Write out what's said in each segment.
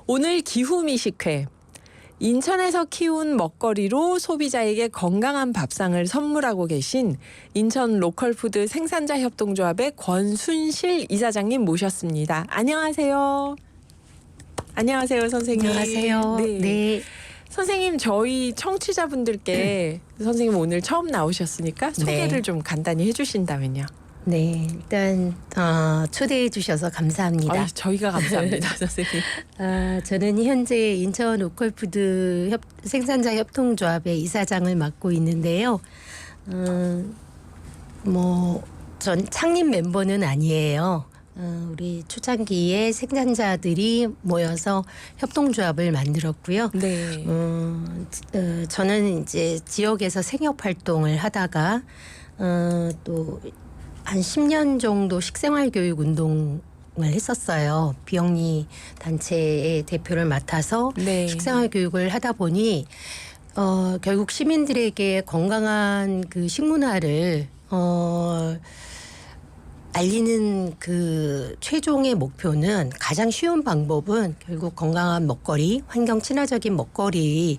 오늘 기후미식회. 인천에서 키운 먹거리로 소비자에게 건강한 밥상을 선물하고 계신 인천 로컬푸드 생산자 협동조합의 권순실 이사장님 모셨습니다. 안녕하세요. 안녕하세요, 선생님. 안녕하세요. 네. 선생님, 저희 청취자분들께 선생님 오늘 처음 나오셨으니까 소개를 좀 간단히 해주신다면요. 네, 일단 초대해 주셔서 감사합니다. 저희가 감사합니다, 선생님. 저는 현재 인천 로컬푸드 생산자 협동조합의 이사장을 맡고 있는데요. 전 창립 멤버는 아니에요. 우리 초창기에 생산자들이 모여서 협동조합을 만들었고요. 네. 저는 이제 지역에서 생협 활동을 하다가 또 한 10년 정도 식생활 교육 운동을 했었어요. 비영리 단체의 대표를 맡아서 네. 식생활 교육을 하다 보니 결국 시민들에게 건강한 그 식문화를 알리는 그 최종의 목표는 가장 쉬운 방법은 결국 건강한 먹거리, 환경 친화적인 먹거리가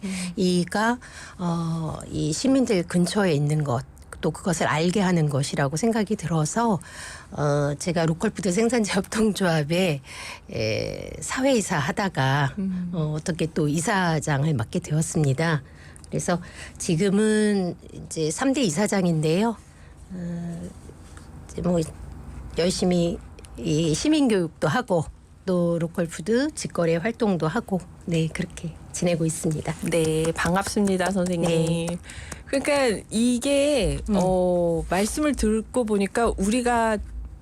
이 시민들 근처에 있는 것. 또 그것을 알게 하는 것이라고 생각이 들어서 제가 로컬푸드 생산자 협동조합에 사회이사 하다가 어떻게 또 이사장을 맡게 되었습니다. 그래서 지금은 이제 3대 이사장인데요. 이제 뭐 열심히 이 시민교육도 하고 또 로컬푸드 직거래 활동도 하고 네 그렇게 지내고 있습니다. 네, 반갑습니다, 선생님. 네. 그러니까 이게 말씀을 듣고 보니까 우리가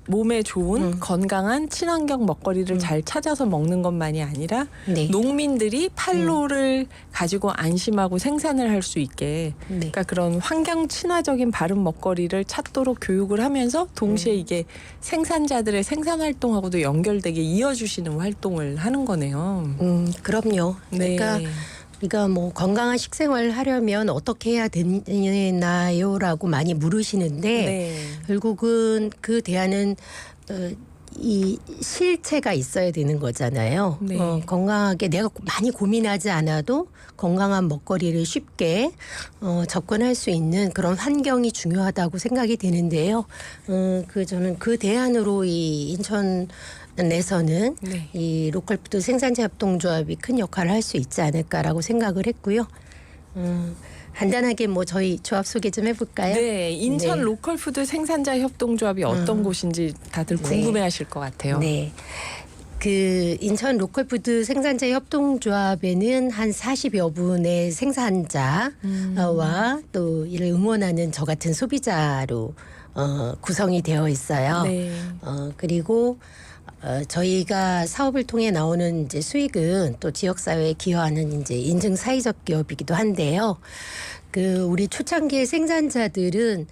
몸에 좋은 건강한 친환경 먹거리를 잘 찾아서 먹는 것만이 아니라 네. 농민들이 판로를 가지고 안심하고 생산을 할 수 있게 네. 그러니까 그런 환경 친화적인 바른 먹거리를 찾도록 교육을 하면서 동시에 이게 생산자들의 생산 활동하고도 연결되게 이어주시는 활동을 하는 거네요. 그럼요. 네. 그러니까 우리가 뭐 건강한 식생활을 하려면 어떻게 해야 되나요라고 많이 물으시는데 네. 결국은 그 대안은 이 실체가 있어야 되는 거잖아요. 네. 건강하게 내가 많이 고민하지 않아도 건강한 먹거리를 쉽게 접근할 수 있는 그런 환경이 중요하다고 생각이 되는데요. 저는 그 대안으로 이 인천 내서는 네. 이 로컬푸드 생산자 협동조합이 큰 역할을 할 수 있지 않을까라고 생각을 했고요. 간단하게 뭐 저희 조합 소개 좀 해볼까요? 네, 인천 네. 로컬푸드 생산자 협동조합이 어떤 곳인지 다들 궁금해하실 것 같아요. 네. 그 인천 로컬푸드 생산자 협동조합에는 한 40여 분의 생산자와 또 이를 응원하는 저 같은 소비자로 구성이 되어 있어요. 네. 그리고 저희가 사업을 통해 나오는 이제 수익은 또 지역사회에 기여하는 이제 인증 사회적 기업이기도 한데요. 그 우리 초창기의 생산자들은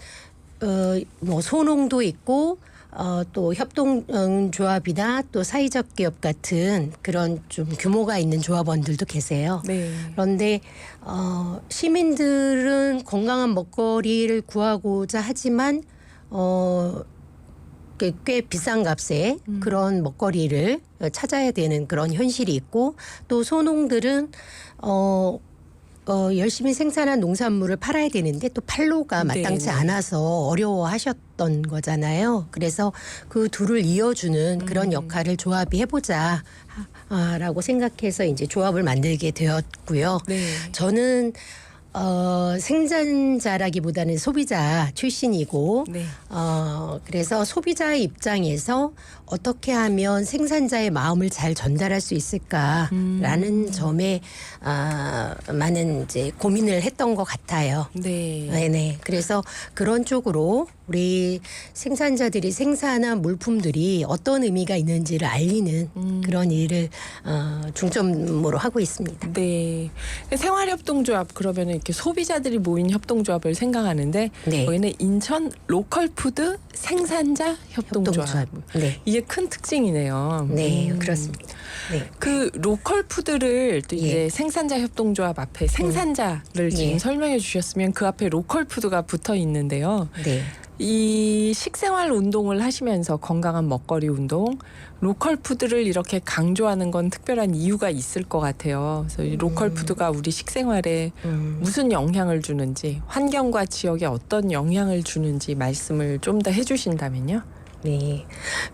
뭐 소농도 있고 또 협동조합이나 또 사회적 기업 같은 그런 좀 규모가 있는 조합원들도 계세요. 네. 그런데 시민들은 건강한 먹거리를 구하고자 하지만 꽤 비싼 값에 그런 먹거리를 찾아야 되는 그런 현실이 있고 또 소농들은 열심히 생산한 농산물을 팔아야 되는데 또 판로가 마땅치 않아서 어려워하셨던 거잖아요. 그래서 그 둘을 이어주는 그런 역할을 조합이 해보자. 라고 생각해서 이제 조합을 만들게 되었고요. 네. 저는 생산자라기보다는 소비자 출신이고, 네. 그래서 소비자의 입장에서 어떻게 하면 생산자의 마음을 잘 전달할 수 있을까라는 점에 많은 이제 고민을 했던 것 같아요. 네. 네네. 그래서 그런 쪽으로 우리 생산자들이 생산한 물품들이 어떤 의미가 있는지를 알리는 그런 일을 중점으로 하고 있습니다. 네. 생활협동조합 그러면 이렇게 소비자들이 모인 협동조합을 생각하는데 네. 저희는 인천 로컬푸드 생산자 협동조합. 네. 이게 큰 특징이네요. 네, 그렇습니다. 네. 그 로컬푸드를 또 이제 예. 생산자 협동조합 앞에 생산자를 지금 예. 설명해 주셨으면 그 앞에 로컬푸드가 붙어 있는데요. 네. 이 식생활 운동을 하시면서 건강한 먹거리 운동, 로컬 푸드를 이렇게 강조하는 건 특별한 이유가 있을 것 같아요. 그래서 이 로컬 푸드가 우리 식생활에 무슨 영향을 주는지, 환경과 지역에 어떤 영향을 주는지 말씀을 좀 더 해주신다면요. 네,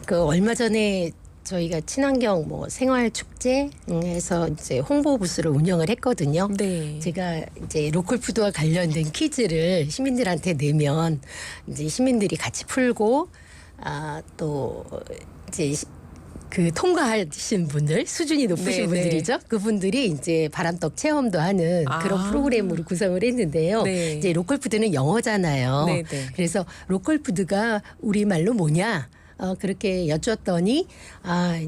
그 얼마 전에 저희가 친환경 뭐 생활 축제에서 이제 홍보 부스를 운영을 했거든요. 네. 제가 이제 로컬 푸드와 관련된 퀴즈를 시민들한테 내면 이제 시민들이 같이 풀고 또 이제 그 통과하신 분들 수준이 높으신 네, 분들이죠. 그분들이 이제 바람떡 체험도 하는 그런 프로그램으로 구성을 했는데요. 네. 이제 로컬 푸드는 영어잖아요. 네, 네. 그래서 로컬 푸드가 우리말로 뭐냐? 그렇게 여쭈었더니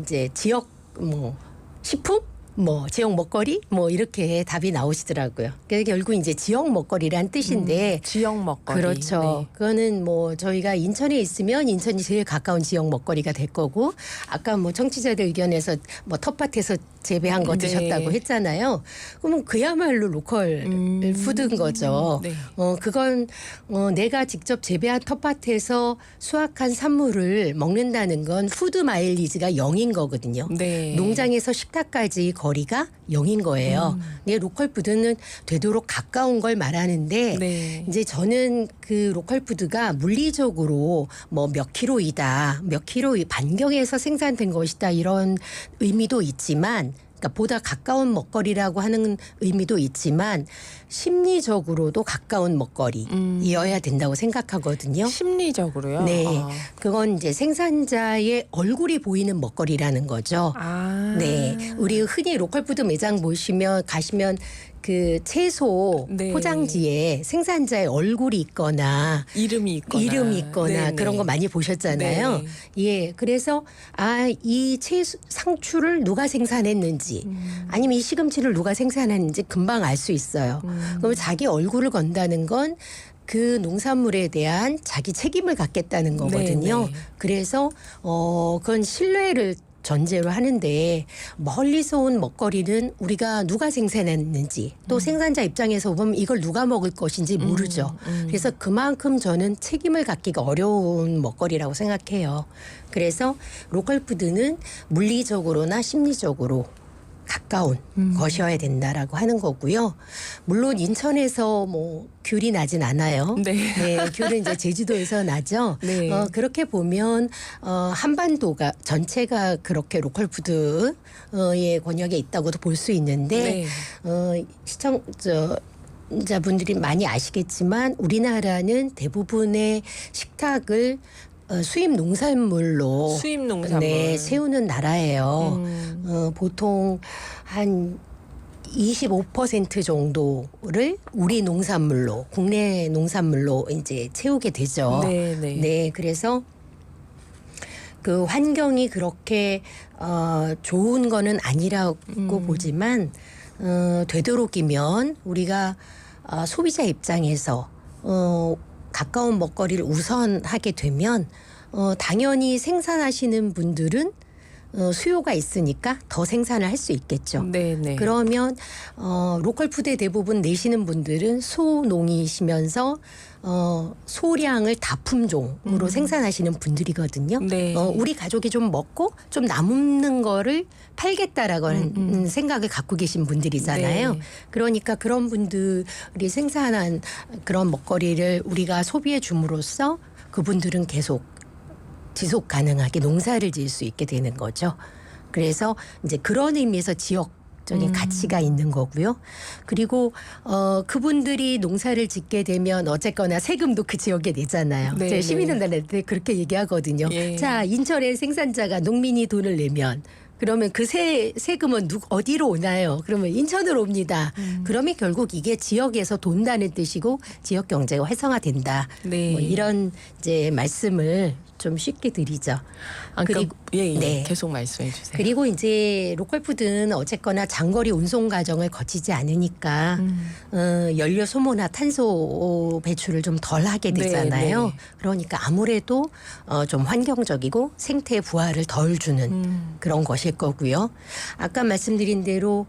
이제 지역 뭐 식품 뭐 지역 먹거리 뭐 이렇게 답이 나오시더라고요. 그래서 결국 이제 지역 먹거리란 뜻인데 지역 먹거리. 그렇죠. 네. 그거는 뭐 저희가 인천에 있으면 인천이 제일 가까운 지역 먹거리가 될 거고 아까 뭐 청취자들 의견에서 뭐 텃밭에서 재배한 거 네. 드셨다고 했잖아요. 그러면 그야말로 로컬 푸드인 거죠. 네. 그건 내가 직접 재배한 텃밭에서 수확한 산물을 먹는다는 건 푸드 마일리지가 0인 거거든요. 네. 농장에서 식탁까지 거리가 0인 거예요. 근데 로컬 푸드는 되도록 가까운 걸 말하는데 네. 이제 저는 그 로컬 푸드가 물리적으로 뭐 몇 킬로이다, 몇 킬로 반경에서 생산된 것이다 이런 의미도 있지만 그러니까 보다 가까운 먹거리라고 하는 의미도 있지만 심리적으로도 가까운 먹거리여야 된다고 생각하거든요. 심리적으로요. 네, 그건 이제 생산자의 얼굴이 보이는 먹거리라는 거죠. 네, 우리 흔히 로컬푸드 매장 가시면 그 채소 네. 포장지에 생산자의 얼굴이 있거나 이름이 있거나 네네. 그런 거 많이 보셨잖아요. 네. 예, 그래서 이 채소 상추를 누가 생산했는지 아니면 이 시금치를 누가 생산했는지 금방 알 수 있어요. 그러면 자기 얼굴을 건다는 건 그 농산물에 대한 자기 책임을 갖겠다는 거거든요. 네. 그래서 그건 신뢰를 전제로 하는데 멀리서 온 먹거리는 우리가 누가 생산했는지 또 생산자 입장에서 보면 이걸 누가 먹을 것인지 모르죠. 그래서 그만큼 저는 책임을 갖기가 어려운 먹거리라고 생각해요. 그래서 로컬 푸드는 물리적으로나 심리적으로 가까운 것이어야 된다라고 하는 거고요. 물론 인천에서 뭐 귤이 나진 않아요. 네. 귤은 이제 제주도에서 나죠. 네. 그렇게 보면 한반도가 전체가 그렇게 로컬 푸드의 권역에 있다고도 볼 수 있는데 네. 시청자분들이 많이 아시겠지만 우리나라는 대부분의 식탁을 수입 농산물로 네, 세우는 나라예요. 보통 한 25% 정도를 우리 농산물로 국내 농산물로 이제 채우게 되죠. 네, 네. 네, 그래서 그 환경이 그렇게 좋은 거는 아니라고 보지만 되도록이면 우리가 소비자 입장에서 가까운 먹거리를 우선하게 되면 당연히 생산하시는 분들은 수요가 있으니까 더 생산을 할 수 있겠죠. 네네. 그러면 로컬 푸드에 대부분 내시는 분들은 소농이시면서 소량을 다품종으로 생산하시는 분들이거든요. 네. 우리 가족이 좀 먹고 좀 남는 거를 팔겠다라고 하는 생각을 갖고 계신 분들이잖아요. 네. 그러니까 그런 분들이 생산한 그런 먹거리를 우리가 소비해 줌으로써 그분들은 계속 지속 가능하게 농사를 지을 수 있게 되는 거죠. 그래서 이제 그런 의미에서 지역적인 가치가 있는 거고요. 그리고 그분들이 농사를 짓게 되면 어쨌거나 세금도 그 지역에 내잖아요. 네, 제가 시민연단한테 그렇게 얘기하거든요. 예. 자, 인천의 생산자가 농민이 돈을 내면 그러면 그 세금은 어디로 오나요? 그러면 인천으로 옵니다. 그러면 결국 이게 지역에서 돈다는 뜻이고 지역 경제가 활성화된다. 네. 뭐 이런 이제 말씀을 좀 쉽게 드리죠. 아, 그러니까 예, 네. 계속 말씀해 주세요. 그리고 이제 로컬푸드는 어쨌거나 장거리 운송 과정을 거치지 않으니까 연료 소모나 탄소 배출을 좀 덜 하게 네, 되잖아요. 네. 그러니까 아무래도 좀 환경적이고 생태 부하를 덜 주는 그런 것일 거고요. 아까 말씀드린 대로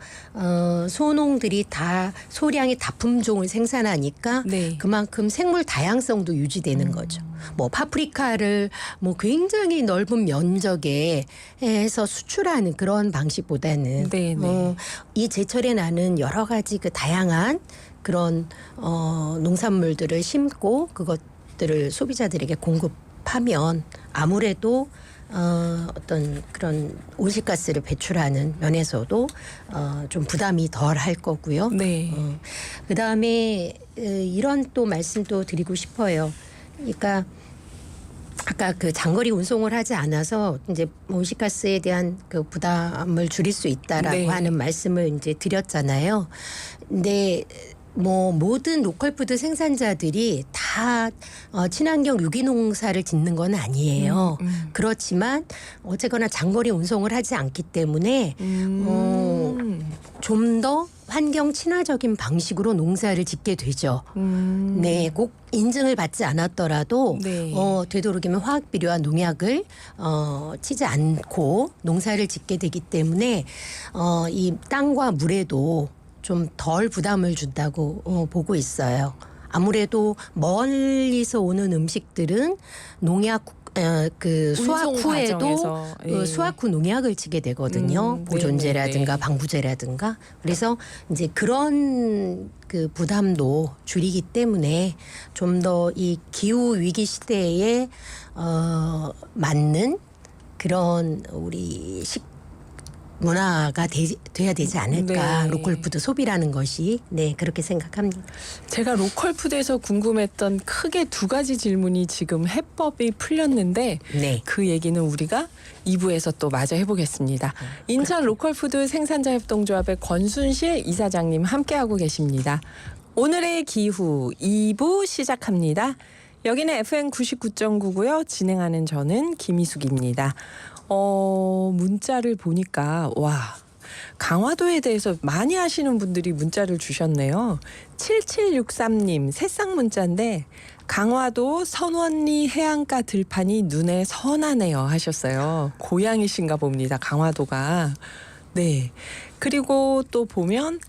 소농들이 다 소량의 다품종을 생산하니까 네. 그만큼 생물 다양성도 유지되는 거죠. 뭐 파프리카를 뭐 굉장히 넓은 면적에 해서 수출하는 그런 방식보다는 네, 네. 이 제철에 나는 여러 가지 그 다양한 그런 농산물들을 심고 그것들을 소비자들에게 공급하면 아무래도 어떤 그런 온실가스를 배출하는 면에서도 좀 부담이 덜 할 거고요. 네. 그다음에 이런 또 말씀도 드리고 싶어요. 그러니까 아까 그 장거리 운송을 하지 않아서 이제 온실가스에 대한 그 부담을 줄일 수 있다라고 네. 하는 말씀을 이제 드렸잖아요. 근데 뭐 모든 로컬푸드 생산자들이 다 친환경 유기농사를 짓는 건 아니에요. 그렇지만 어쨌거나 장거리 운송을 하지 않기 때문에 좀 더 환경 친화적인 방식으로 농사를 짓게 되죠. 네, 꼭 인증을 받지 않았더라도 네. 되도록이면 화학 비료와 농약을 치지 않고 농사를 짓게 되기 때문에 이 땅과 물에도 좀 덜 부담을 준다고 보고 있어요. 아무래도 멀리서 오는 음식들은 농약 그 수확 운송 후에도 과정에서, 예. 수확 후 농약을 치게 되거든요. 보존제라든가 네. 방부제라든가. 그래서 이제 그런 그 부담도 줄이기 때문에 좀 더 이 기후 위기 시대에 맞는 그런 우리 문화가 돼야 되지 않을까. 네. 로컬푸드 소비라는 것이 그렇게 생각합니다. 제가 로컬푸드에서 궁금했던 크게 두 가지 질문이 지금 해법이 풀렸는데 네. 그 얘기는 우리가 2부에서 또 마저 해보겠습니다. 인천 로컬푸드 생산자협동조합의 권순실 이사장님 함께하고 계십니다. 오늘의 기후 2부 시작합니다. 여기는 FM 99.9고요. 진행하는 저는 김희숙입니다. 문자를 보니까 강화도에 대해서 많이 아시는 분들이 문자를 주셨네요. 7763님 새싹 문자인데 강화도 선원리 해안가 들판이 눈에 선하네요 하셨어요. 고향이신가 봅니다. 강화도가. 네. 그리고 또 보면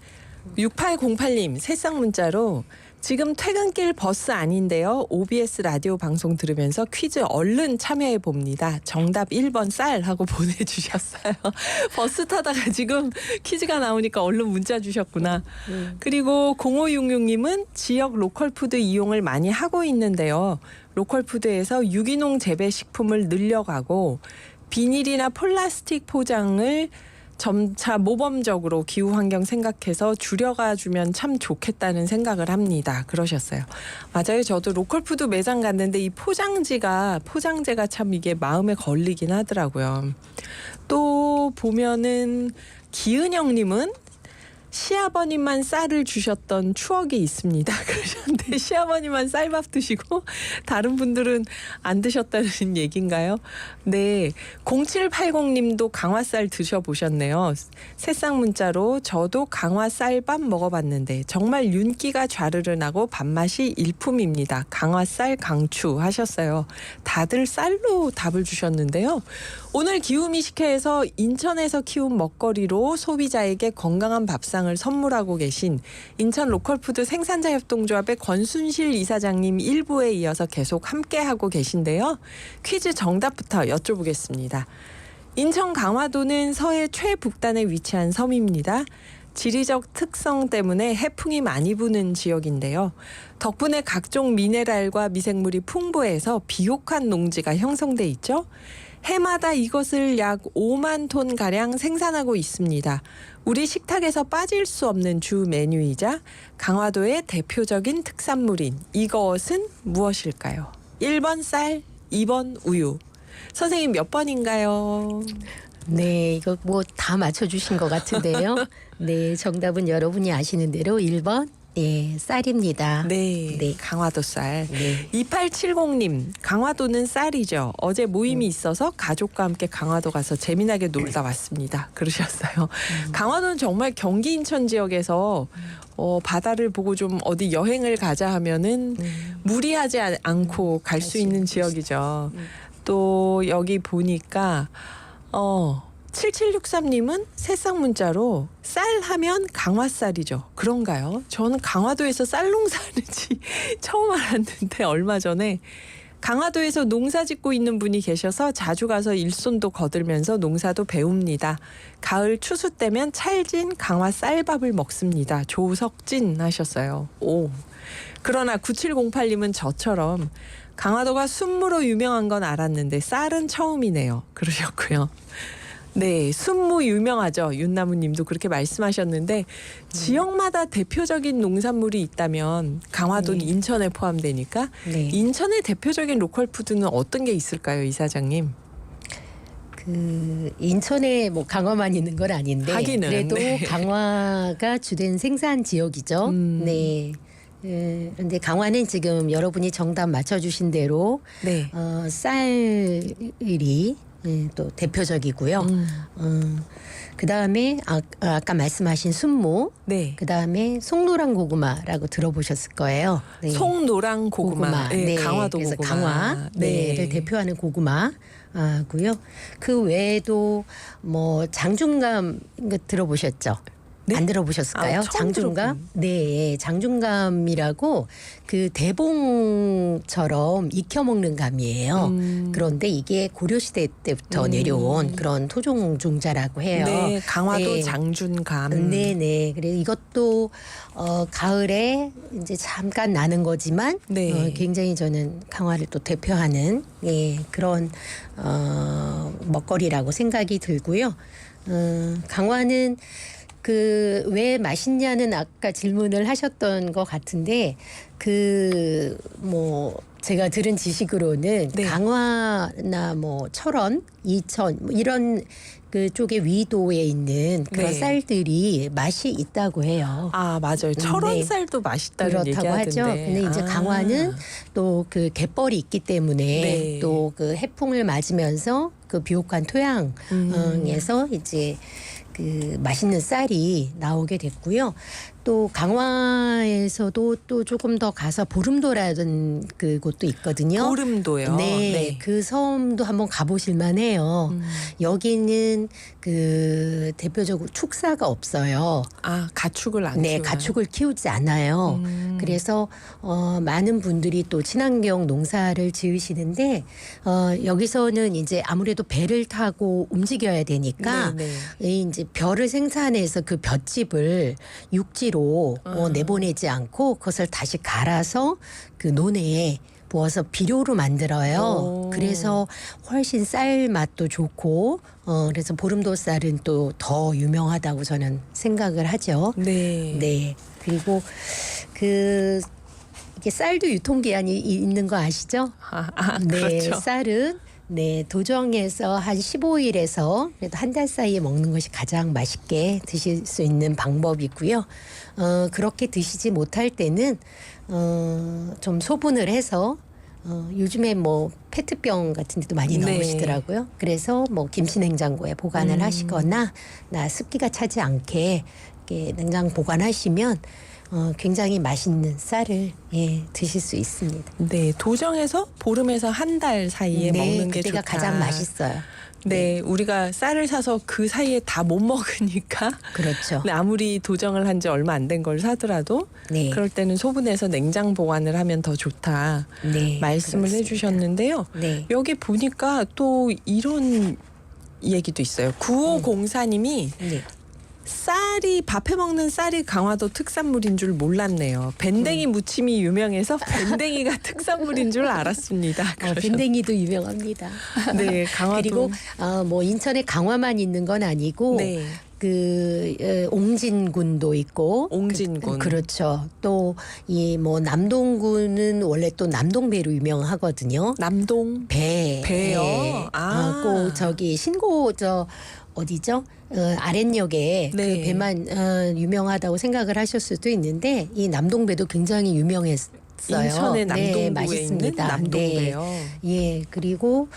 6808님 새싹 문자로 지금 퇴근길 버스 아닌데요. OBS 라디오 방송 들으면서 퀴즈 얼른 참여해 봅니다. 정답 1번 쌀 하고 보내주셨어요. 버스 타다가 지금 퀴즈가 나오니까 얼른 문자 주셨구나. 그리고 0566님은 지역 로컬푸드 이용을 많이 하고 있는데요. 로컬푸드에서 유기농 재배 식품을 늘려가고 비닐이나 플라스틱 포장을 점차 모범적으로 기후 환경 생각해서 줄여가 주면 참 좋겠다는 생각을 합니다. 그러셨어요. 맞아요. 저도 로컬푸드 매장 갔는데 이 포장재가 참 이게 마음에 걸리긴 하더라고요. 또 보면은 기은영님은 시아버님만 쌀을 주셨던 추억이 있습니다. 그러셨는데 시아버님만 쌀밥 드시고 다른 분들은 안 드셨다는 얘기인가요? 네. 0780님도 강화쌀 드셔보셨네요. 새싹 문자로 저도 강화쌀밥 먹어봤는데 정말 윤기가 좌르르 나고 밥맛이 일품입니다. 강화쌀 강추 하셨어요. 다들 쌀로 답을 주셨는데요. 오늘 기후미식회에서 인천에서 키운 먹거리로 소비자에게 건강한 밥상을 선물하고 계신 인천 로컬푸드 생산자협동조합의 권순실 이사장님 1부에 이어서 계속 함께하고 계신데요. 퀴즈 정답부터 여쭤보겠습니다. 인천 강화도는 서해 최북단에 위치한 섬입니다. 지리적 특성 때문에 해풍이 많이 부는 지역인데요. 덕분에 각종 미네랄과 미생물이 풍부해서 비옥한 농지가 형성돼 있죠. 해마다 이것을 약 5만 톤가량 생산하고 있습니다. 우리 식탁에서 빠질 수 없는 주 메뉴이자 강화도의 대표적인 특산물인 이것은 무엇일까요? 1번 쌀, 2번 우유. 선생님 몇 번인가요? 네, 이거 뭐 다 맞춰주신 것 같은데요. 네, 정답은 여러분이 아시는 대로 1번 예, 쌀입니다. 네, 네. 강화도 쌀. 네. 2870님, 강화도는 쌀이죠. 어제 모임이 있어서 가족과 함께 강화도 가서 재미나게 놀다 왔습니다. 그러셨어요. 강화도는 정말 경기 인천 지역에서 바다를 보고 좀 어디 여행을 가자 하면은 무리하지 않고 갈 수 있는 지역이죠. 또 여기 보니까 7763님은 새싹 문자로 쌀 하면 강화쌀이죠. 그런가요? 저는 강화도에서 쌀 농사하는지 처음 알았는데 얼마 전에 강화도에서 농사 짓고 있는 분이 계셔서 자주 가서 일손도 거들면서 농사도 배웁니다. 가을 추수 때면 찰진 강화 쌀밥을 먹습니다. 조석진 하셨어요. 오. 그러나 9708님은 저처럼 강화도가 순무로 유명한 건 알았는데 쌀은 처음이네요. 그러셨고요. 네, 순무 유명하죠. 윤나무님도 그렇게 말씀하셨는데 지역마다 대표적인 농산물이 있다면 강화도는 네. 인천에 포함되니까 네. 인천의 대표적인 로컬 푸드는 어떤 게 있을까요, 이사장님? 인천에 뭐 강화만 있는 건 아닌데 하기는, 그래도 네. 강화가 주된 생산 지역이죠. 네. 그런데 강화는 지금 여러분이 정답 맞춰주신 대로 네. 쌀이 또 대표적이고요. 그 다음에 아까 말씀하신 순무, 네. 그 다음에 송노랑 고구마라고 들어보셨을 거예요. 네. 송노랑 고구마. 네, 강화도 그래서 고구마. 강화, 를 대표하는 고구마고요. 그 외에도 뭐 장중감 이거 들어보셨죠? 네? 안 들어보셨을까요? 처음 장중감? 네, 장중감이라고 그 대봉처럼 익혀 먹는 감이에요. 그런데 이게 고려 시대 때부터 내려온 그런 토종 종자라고 해요. 네, 강화도 네. 장준감. 네네. 그래서 이것도 가을에 이제 잠깐 나는 거지만 네. 굉장히 저는 강화를 또 대표하는 그런 먹거리라고 생각이 들고요. 강화는 그 왜 맛있냐는 아까 질문을 하셨던 것 같은데 그 뭐 제가 들은 지식으로는 네. 강화나 뭐 철원, 이천 뭐 이런 그 쪽에 위도에 있는 그런 네. 쌀들이 맛이 있다고 해요. 아, 맞아요. 철원 네. 쌀도 맛있다는 그렇다고 얘기하던데. 하죠. 근데 이제 아. 강화는 또 그 갯벌이 있기 때문에 네. 또 그 해풍을 맞으면서 그 비옥한 토양에서 이제 그 맛있는 쌀이 나오게 됐고요. 또 강화에서도 또 조금 더 가서 보름도라는 그곳도 있거든요. 보름도요. 네, 그 섬도 한번 가보실 만해요. 여기는 그 대표적으로 축사가 없어요. 아, 가축을 안 네, 키워요? 가축을 키우지 않아요. 그래서 많은 분들이 또 친환경 농사를 지으시는데 여기서는 이제 아무래도 배를 타고 움직여야 되니까 네, 이 이제 벼를 생산해서 그 볏짚을 육지로 내보내지 않고 그것을 다시 갈아서 그 논에 부어서 비료로 만들어요. 오. 그래서 훨씬 쌀 맛도 좋고 그래서 보름도 쌀은 또 더 유명하다고 저는 생각을 하죠. 네. 네. 그리고 그 이게 쌀도 유통기한이 있는 거 아시죠? 네, 그렇죠. 쌀은 도정에서 한 15일에서 그래도 한 달 사이에 먹는 것이 가장 맛있게 드실 수 있는 방법이고요. 그렇게 드시지 못할 때는 좀 소분을 해서 요즘에 뭐 페트병 같은 데도 많이 네. 넣으시더라고요. 그래서 뭐 김치 냉장고에 보관을 하시거나 습기가 차지 않게 이렇게 냉장 보관하시면 굉장히 맛있는 쌀을 드실 수 있습니다. 네, 도정에서 보름에서 한 달 사이에 먹는 게 그때가 좋다. 가장 맛있어요. 네, 우리가 쌀을 사서 그 사이에 다 못 먹으니까 그렇죠. 네, 아무리 도정을 한 지 얼마 안 된 걸 사더라도 네. 그럴 때는 소분해서 냉장 보관을 하면 더 좋다 네, 말씀을 그렇습니다. 해주셨는데요. 네. 여기 보니까 또 이런 얘기도 있어요. 9504님이 네. 쌀이 밥해 먹는 쌀이 강화도 특산물인 줄 몰랐네요. 밴댕이 무침이 유명해서 밴댕이가 특산물인 줄 알았습니다. 밴댕이도 유명합니다. 네, 강화도. 그리고 뭐 인천에 강화만 있는 건 아니고 네. 그 옹진군도 있고 옹진군. 그렇죠. 또 이 뭐 남동군은 원래 또 남동배로 유명하거든요. 남동 배. 배요? 네. 아. 꼭 저기 신고 어디죠? 아랫역에 네. 그 배만 유명하다고 생각을 하실 수도 있는데 이 남동배도 굉장히 유명했어요. 인천의 남동구에 있는 맛있습니다. 남동배요. 네. 예, 그리고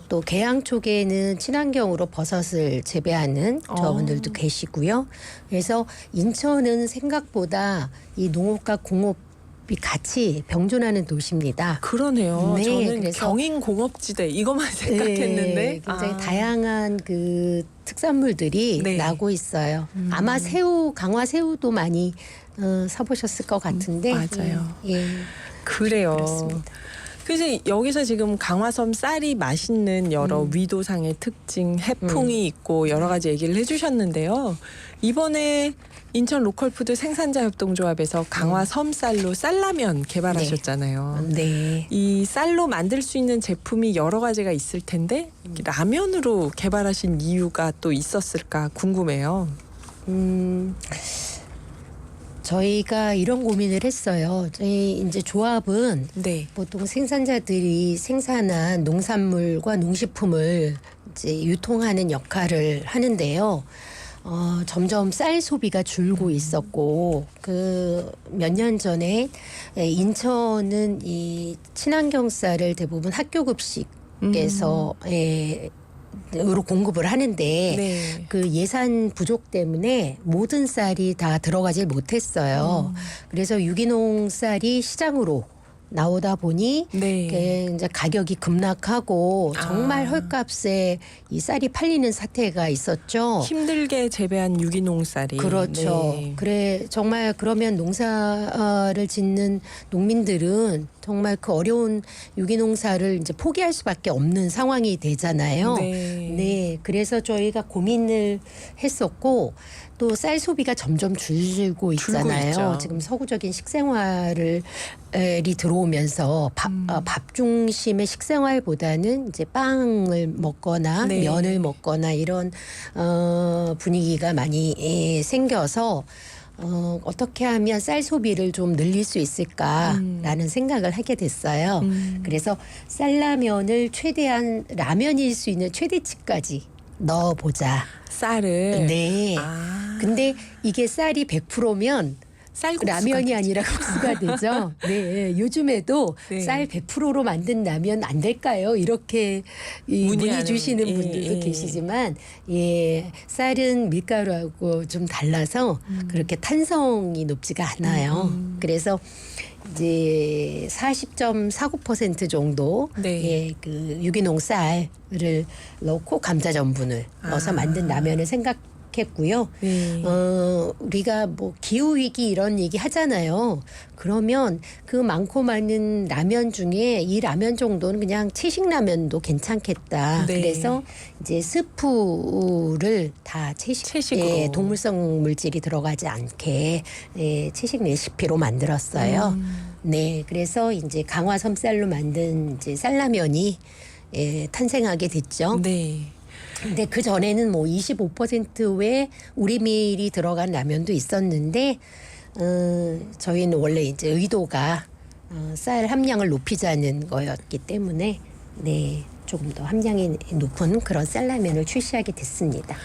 또 계양 쪽에는 친환경으로 버섯을 재배하는 저분들도 계시고요. 그래서 인천은 생각보다 이 농업과 공업이 같이 병존하는 도시입니다. 그러네요. 네, 저는 그래서- 경인공업지대 이것만 생각했는데 네, 굉장히 다양한 그 특산물들이 네. 나고 있어요. 아마 강화 새우도 많이 사보셨을 것 같은데. 맞아요. 예, 그래요. 그렇습니다. 그래서 여기서 지금 강화섬 쌀이 맛있는 여러 위도상의 특징, 해풍이 있고 여러 가지 얘기를 해주셨는데요. 이번에 인천 로컬푸드 생산자 협동조합에서 강화섬 쌀로 쌀라면 개발하셨잖아요. 네. 이 쌀로 만들 수 있는 제품이 여러 가지가 있을 텐데 라면으로 개발하신 이유가 또 있었을까 궁금해요. 저희가 이런 고민을 했어요. 저희 이제 조합은 네. 보통 생산자들이 생산한 농산물과 농식품을 이제 유통하는 역할을 하는데요. 점점 쌀 소비가 줄고 있었고 그 몇 년 전에 인천은 이 친환경 쌀을 대부분 학교 급식에서 으로 공급을 하는데 네. 그 예산 부족 때문에 모든 쌀이 다 들어가질 못했어요. 그래서 유기농 쌀이 시장으로 나오다 보니 네. 이게 이제 가격이 급락하고 정말 헐값에 이 쌀이 팔리는 사태가 있었죠. 힘들게 재배한 유기농 쌀이. 그렇죠. 네. 그래 정말 그러면 농사를 짓는 농민들은 정말 그 어려운 유기농사를 이제 포기할 수밖에 없는 상황이 되잖아요. 네. 그래서 저희가 고민을 했었고 또 쌀 소비가 점점 줄고 있잖아요. 있죠. 지금 서구적인 식생활이 들어오면서 밥 중심의 식생활보다는 이제 빵을 먹거나 네. 면을 먹거나 이런 분위기가 많이 생겨서 어떻게 하면 쌀 소비를 좀 늘릴 수 있을까라는 생각을 하게 됐어요. 그래서 쌀라면을 최대한 라면일 수 있는 최대치까지 넣어보자. 쌀을. 네. 아, 근데 이게 쌀이 100%면 쌀국수가 라면이 아니라 국수가 되죠. 네, 요즘에도 네. 쌀 100%로 만든 라면 안 될까요? 이렇게 문의 문의하는, 주시는 예, 분들도 예. 계시지만, 쌀은 밀가루하고 좀 달라서 그렇게 탄성이 높지가 않아요. 그래서 이제 40.49% 정도 네. 그 유기농 쌀을 넣고 감자 전분을 넣어서 만든 라면을 생각했고요. 네. 우리가 뭐 기후 위기 이런 얘기 하잖아요. 그러면 그 많고 많은 라면 중에 이 라면 정도는 그냥 채식 라면도 괜찮겠다. 네. 그래서 이제 스프를 다 채식으로. 동물성 물질이 들어가지 않게 채식 레시피로 만들었어요. 네, 그래서 이제 강화섬 쌀로 만든 이제 쌀라면이 탄생하게 됐죠. 네. 근데 그 전에는 뭐 25%의 우리밀이 들어간 라면도 있었는데 저희는 원래 이제 의도가 쌀 함량을 높이자는 거였기 때문에 조금 더 함량이 높은 그런 쌀라면을 출시하게 됐습니다.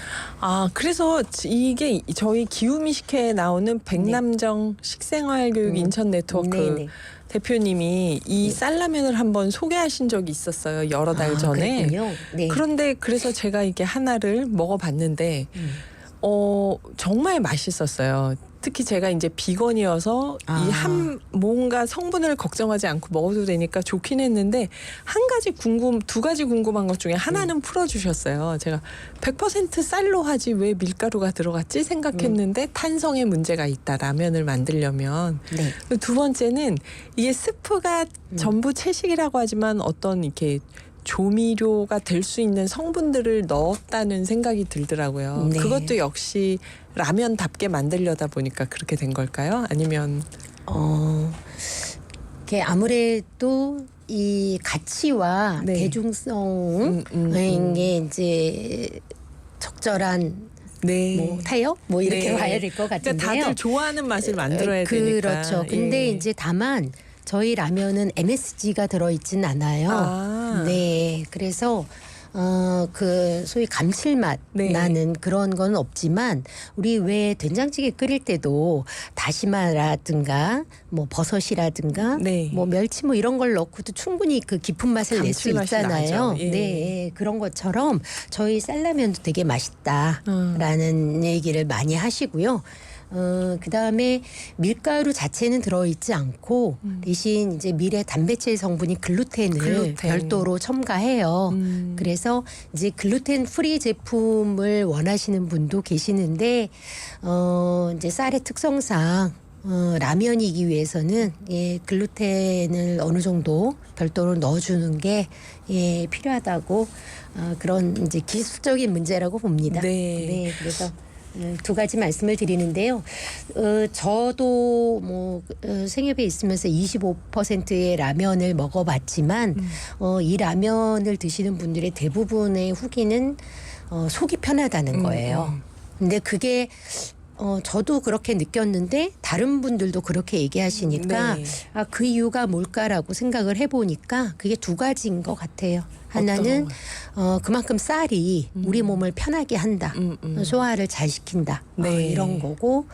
아, 그래서 이게 저희 기후미식회에 나오는 백남정 식생활교육 인천 네트워크 네네. 대표님이 이 쌀라면을 한번 소개하신 적이 있었어요. 여러 달 전에. 그랬군요. 네. 그런데 그래서 제가 이게 하나를 먹어봤는데 정말 맛있었어요. 특히 제가 이제 비건이어서 뭔가 성분을 걱정하지 않고 먹어도 되니까 좋긴 했는데 두 가지 궁금한 것 중에 하나는 풀어주셨어요. 제가 100% 쌀로 하지 왜 밀가루가 들어갔지 생각했는데 탄성에 문제가 있다. 라면을 만들려면. 네. 두 번째는 이게 스프가 전부 채식이라고 하지만 어떤 이렇게 조미료가 될 수 있는 성분들을 넣었다는 생각이 들더라고요. 네. 그것도 역시 라면답게 만들려다 보니까 그렇게 된 걸까요? 아니면 이게 아무래도 이 가치와 네. 대중성 게 이제 적절한 네. 뭐 타협 뭐 이렇게 네. 봐야 될 것 같은데요. 그러니까 다들 좋아하는 맛을 만들어야 되니까. 그렇죠. 근데 예. 이제 다만 저희 라면은 MSG가 들어있진 않아요. 아. 네, 그래서 그 소위 감칠맛 네. 나는 그런 건 없지만 우리 왜 된장찌개 끓일 때도 다시마라든가 뭐 버섯이라든가 네. 뭐 멸치 뭐 이런 걸 넣고도 충분히 그 깊은 맛을 낼 수 감칠맛이 있잖아요. 나죠. 예. 네, 그런 것처럼 저희 쌀라면도 되게 맛있다라는 얘기를 많이 하시고요. 그다음에 밀가루 자체는 들어있지 않고 대신 이제 밀의 단백질 성분이 글루텐을 글루텐. 별도로 첨가해요. 그래서 이제 글루텐 프리 제품을 원하시는 분도 계시는데 이제 쌀의 특성상 라면이기 위해서는 예, 글루텐을 어느 정도 별도로 넣어주는 게 예, 필요하다고 그런 이제 기술적인 문제라고 봅니다. 네. 그래서 두 가지 말씀을 드리는데요. 저도 뭐 생협에 있으면서 25%의 라면을 먹어봤지만 이 라면을 드시는 분들의 대부분의 후기는 속이 편하다는 거예요. 근데 그게 저도 그렇게 느꼈는데 다른 분들도 그렇게 얘기하시니까 네. 그 이유가 뭘까라고 생각을 해보니까 그게 두 가지인 것 같아요. 하나는 그만큼 쌀이 우리 몸을 편하게 한다. 소화를 잘 시킨다. 네. 이런 거고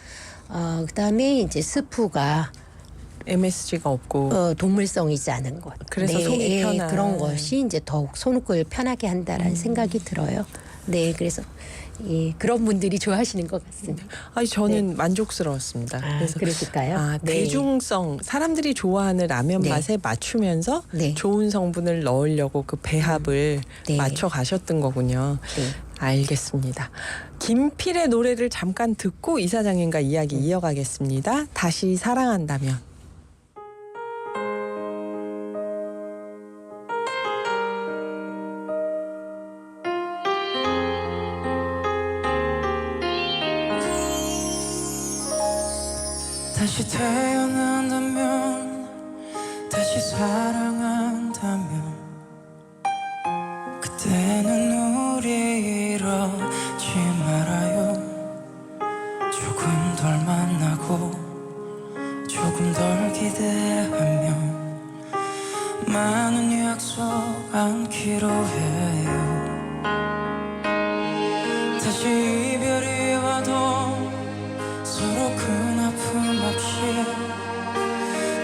그다음에 이제 스프가 MSG가 없고 동물성이지 않은 것. 그래서 속이 편한. 그런 것이 이제 더욱 손을 편하게 한다라는 생각이 들어요. 네, 그래서 그런 분들이 좋아하시는 것 같습니다. 아니 저는 만족스러웠습니다. 그래서 그러실까요? 네. 대중성 사람들이 좋아하는 라면 네. 맛에 맞추면서 네. 좋은 성분을 넣으려고 그 배합을 네. 맞춰 가셨던 거군요. 네. 알겠습니다. 김필의 노래를 잠깐 듣고 이사장님과 이야기 이어가겠습니다. 다시 사랑한다면. 다시 태어난다면 다시 사랑한다면 그때는 우리 이러지 말아요. 조금 덜 만나고 조금 덜 기대하며 많은 약속 안기로 해요. 다시 이별이 와도 서로 큰 아픔 없이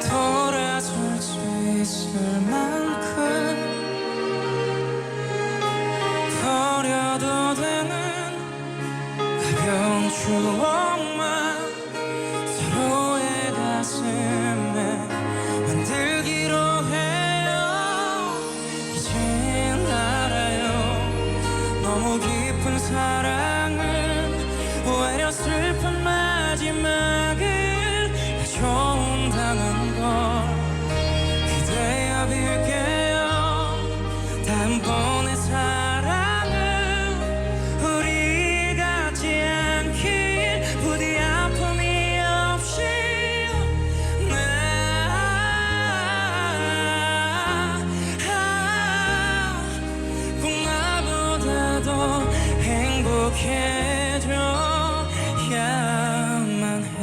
돌아설 수 있을 만큼 버려도 되는 가벼운 추억만 서로의 가슴에 만들기로 해요. 이젠 알아요. 너무 깊은 사랑은 오히려 슬픈 마지막을 가져온다는 걸 그대여 빌게요. 다음번의 사랑은 우리 같지 않길 부디 아픔이 없이 꼭 나보다도 행복해져야만 해.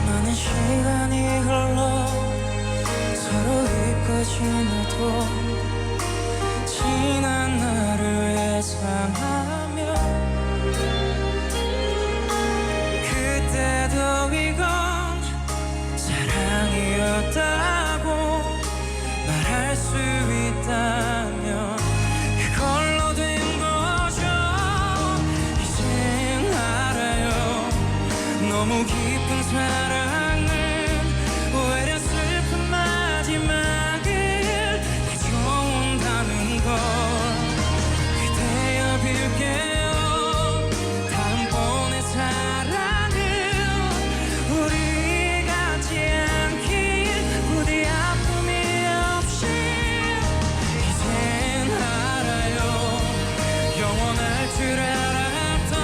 많은 시간이 흘러 서로 잊고 지나도 지난 나를 회상하며 그때도 이건 사랑이었다고 말할 수 있다면 그걸로 된 거죠. 이젠 알아요. 너무 깊은 사랑은 오히려 슬픈 마지막을 가져온다는 걸 그대여 빌게요. 다음번의 사랑은 우리 같지 않길 부디 아픔이 없이 이젠 알아요. 영원할 줄 알았던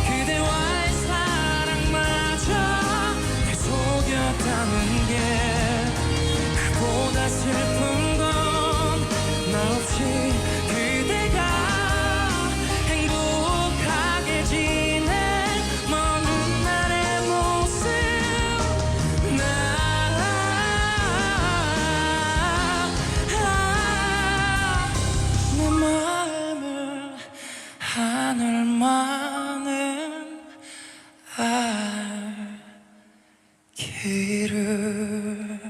그대와의 사랑만 길을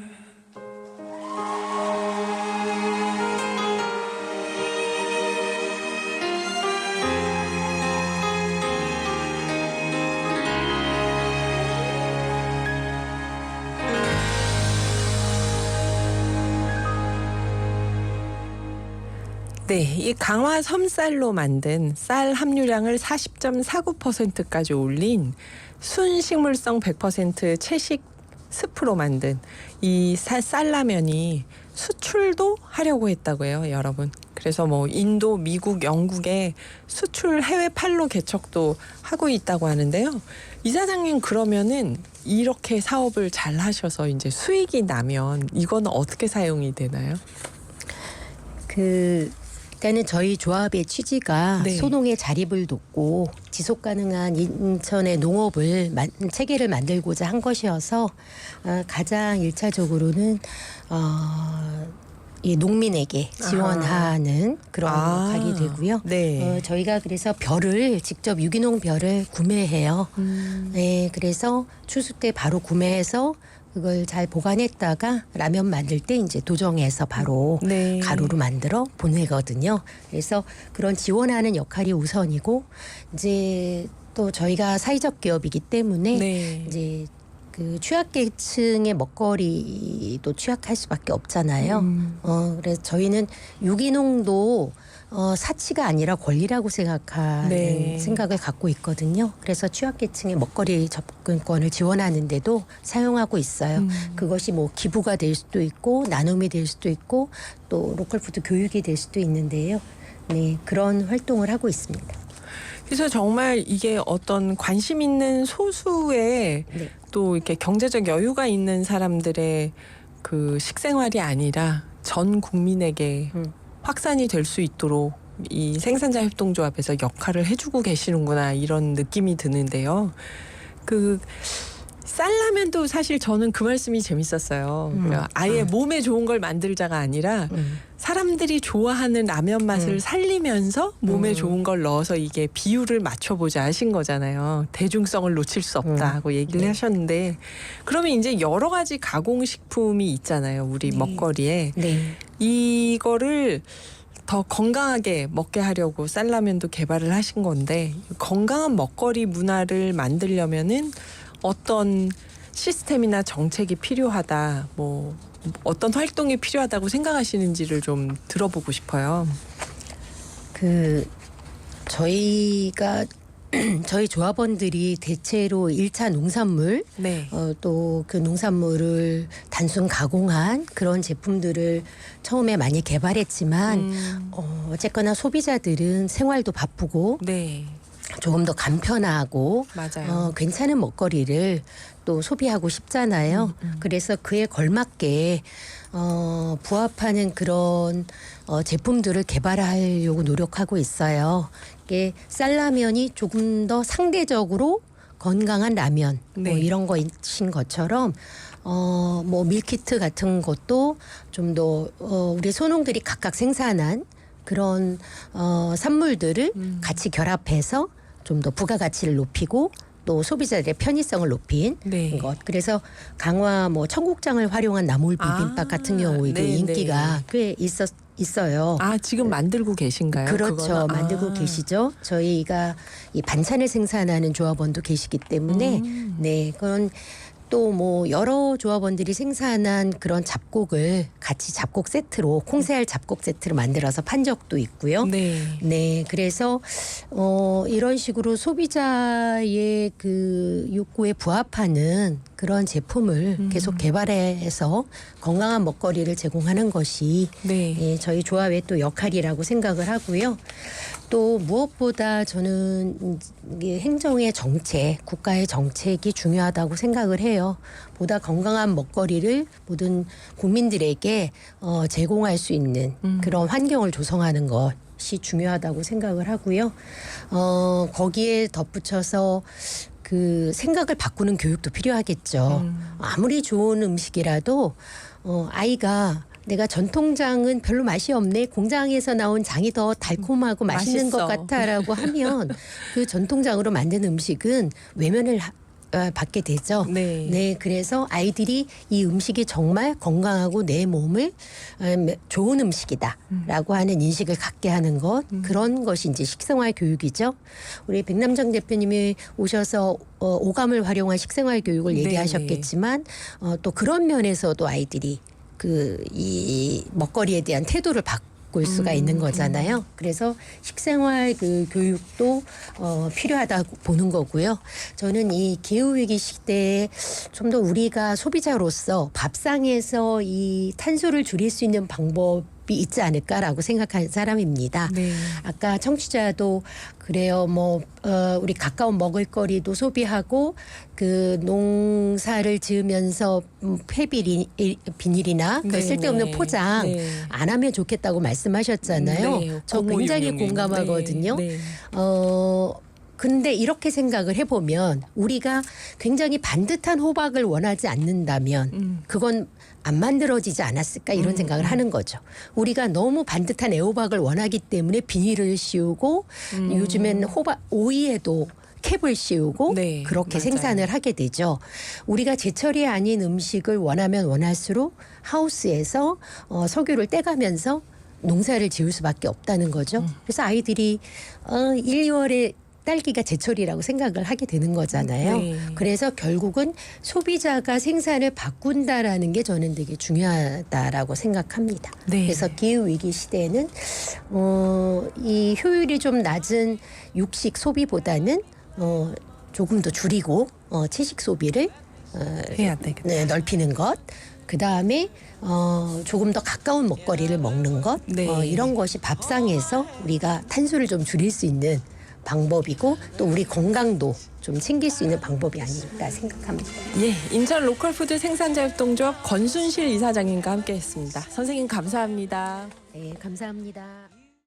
네, 이 강화 섬쌀로 만든 쌀 함유량을 40.49%까지 올린 순식물성 100% 채식 스프로 만든 이 쌀라면이 수출도 하려고 했다고 해요, 여러분. 그래서 뭐 인도, 미국, 영국에 수출 해외판로 개척도 하고 있다고 하는데요. 이 사장님 그러면은 이렇게 사업을 잘 하셔서 이제 수익이 나면 이거는 어떻게 사용이 되나요? 일단은 저희 조합의 취지가 네. 소농의 자립을 돕고 지속 가능한 인천의 농업을 체계를 만들고자 한 것이어서 가장 일차적으로는 이 농민에게 지원하는 그런 역할이 되고요. 네. 저희가 그래서 벼를 직접 유기농 벼를 구매해요. 네, 그래서 추수 때 바로 구매해서 그걸 잘 보관했다가 라면 만들 때 이제 도정해서 바로 네. 가루로 만들어 보내거든요. 그래서 그런 지원하는 역할이 우선이고 이제 또 저희가 사회적 기업이기 때문에 네. 이제 그 취약계층의 먹거리도 취약할 수밖에 없잖아요. 그래서 저희는 유기농도 사치가 아니라 권리라고 생각하는 네. 생각을 갖고 있거든요. 그래서 취약계층의 먹거리 접근권을 지원하는데도 사용하고 있어요. 그것이 뭐 기부가 될 수도 있고 나눔이 될 수도 있고 또 로컬푸드 교육이 될 수도 있는데요. 네, 그런 활동을 하고 있습니다. 그래서 정말 이게 어떤 관심 있는 소수의 네. 또 이렇게 경제적 여유가 있는 사람들의 그 식생활이 아니라 전 국민에게 확산이 될 수 있도록 이 생산자 협동조합에서 역할을 해주고 계시는구나 이런 느낌이 드는데요. 그 쌀라면도 사실 저는 그 말씀이 재밌었어요. 아예 몸에 좋은 걸 만들자가 아니라 사람들이 좋아하는 라면 맛을 살리면서 몸에 좋은 걸 넣어서 이게 비율을 맞춰보자 하신 거잖아요. 대중성을 놓칠 수 없다 하고 얘기를 네. 하셨는데 그러면 이제 여러 가지 가공식품이 있잖아요. 우리 네. 먹거리에. 네. 이거를 더 건강하게 먹게 하려고 쌀라면도 개발을 하신 건데 건강한 먹거리 문화를 만들려면은 어떤 시스템이나 정책이 필요하다, 뭐 어떤 활동이 필요하다고 생각하시는지를 좀 들어보고 싶어요. 저희가 저희 조합원들이 대체로 1차 농산물 네. 또 그 농산물을 단순 가공한 그런 제품들을 처음에 많이 개발했지만 어쨌거나 소비자들은 생활도 바쁘고 네. 조금 더 간편하고 맞아요. 괜찮은 먹거리를 또 소비하고 싶잖아요. 그래서 그에 걸맞게 부합하는 그런 제품들을 개발하려고 노력하고 있어요. 이게 쌀라면이 조금 더 상대적으로 건강한 라면 네. 뭐 이런 거이신 것처럼 뭐 밀키트 같은 것도 좀 더 우리 소농들이 각각 생산한 그런 산물들을 같이 결합해서 좀 더 부가가치를 높이고 또 소비자들의 편의성을 높인 네. 것. 그래서 강화 뭐 청국장을 활용한 나물 비빔밥 같은 경우에도 네, 인기가 꽤 있어요. 아 지금 만들고 계신가요? 그렇죠. 그거는? 만들고 계시죠. 저희가 이 반찬을 생산하는 조합원도 계시기 때문에 네, 그런 또 뭐 여러 조합원들이 생산한 그런 잡곡을 같이 잡곡 세트로 콩새알 잡곡 세트를 만들어서 판 적도 있고요. 네. 네, 그래서 이런 식으로 소비자의 그 욕구에 부합하는 그런 제품을 계속 개발해서 건강한 먹거리를 제공하는 것이 네. 예, 저희 조합의 또 역할이라고 생각을 하고요. 또 무엇보다 저는 이게 행정의 정책, 국가의 정책이 중요하다고 생각을 해요. 보다 건강한 먹거리를 모든 국민들에게 제공할 수 있는 그런 환경을 조성하는 것이 중요하다고 생각을 하고요. 거기에 덧붙여서 그 생각을 바꾸는 교육도 필요하겠죠. 아무리 좋은 음식이라도 아이가 내가 전통장은 별로 맛이 없네. 공장에서 나온 장이 더 달콤하고 맛있는 맛있어. 것 같아라고 하면 그 전통장으로 만든 음식은 외면을 받게 되죠. 네. 네, 그래서 아이들이 이 음식이 정말 건강하고 내 몸을 좋은 음식이다라고 하는 인식을 갖게 하는 것, 그런 것이 이제 식생활 교육이죠. 우리 백남정 대표님이 오셔서 오감을 활용한 식생활 교육을 네, 얘기하셨겠지만 또 그런 면에서도 아이들이 이 먹거리에 대한 태도를 바꿀 수가 있는 거잖아요. 그래서 식생활 그 교육도 필요하다고 보는 거고요. 저는 이 기후위기 시대에 좀 더 우리가 소비자로서 밥상에서 이 탄소를 줄일 수 있는 방법이 있지 않을까라고 생각하는 사람입니다. 네. 아까 청취자도 그래요. 우리 가까운 먹을거리도 소비하고 그 농사를 지으면서 비닐이나 그 네, 쓸데없는 네. 포장 네. 안 하면 좋겠다고 말씀하셨잖아요. 네, 저 굉장히 0566님. 공감하거든요. 네, 네. 근데 이렇게 생각을 해보면 우리가 굉장히 반듯한 호박을 원하지 않는다면 그건 안 만들어지지 않았을까 이런 생각을 하는 거죠. 우리가 너무 반듯한 애호박을 원하기 때문에 비닐을 씌우고 요즘엔 오이에도 캡을 씌우고 네, 그렇게 맞아요. 생산을 하게 되죠. 우리가 제철이 아닌 음식을 원하면 원할수록 하우스에서 석유를 떼가면서 농사를 지을 수밖에 없다는 거죠. 그래서 아이들이 1, 2월에 딸기가 제철이라고 생각을 하게 되는 거잖아요. 네. 그래서 결국은 소비자가 생산을 바꾼다라는 게 저는 되게 중요하다라고 생각합니다. 네. 그래서 기후위기 시대에는 이 효율이 좀 낮은 육식 소비보다는 조금 더 줄이고 채식 소비를 해야 되겠다. 네, 넓히는 것. 그 다음에 조금 더 가까운 먹거리를 먹는 것. 네. 이런 것이 밥상에서 우리가 탄소를 좀 줄일 수 있는 방법이고 또 우리 건강도 좀 챙길 수 있는 방법이 아닐까 생각합니다. 예, 인천 로컬푸드 생산자협동조합 권순실 이사장님과 함께했습니다. 선생님 감사합니다. 네, 감사합니다.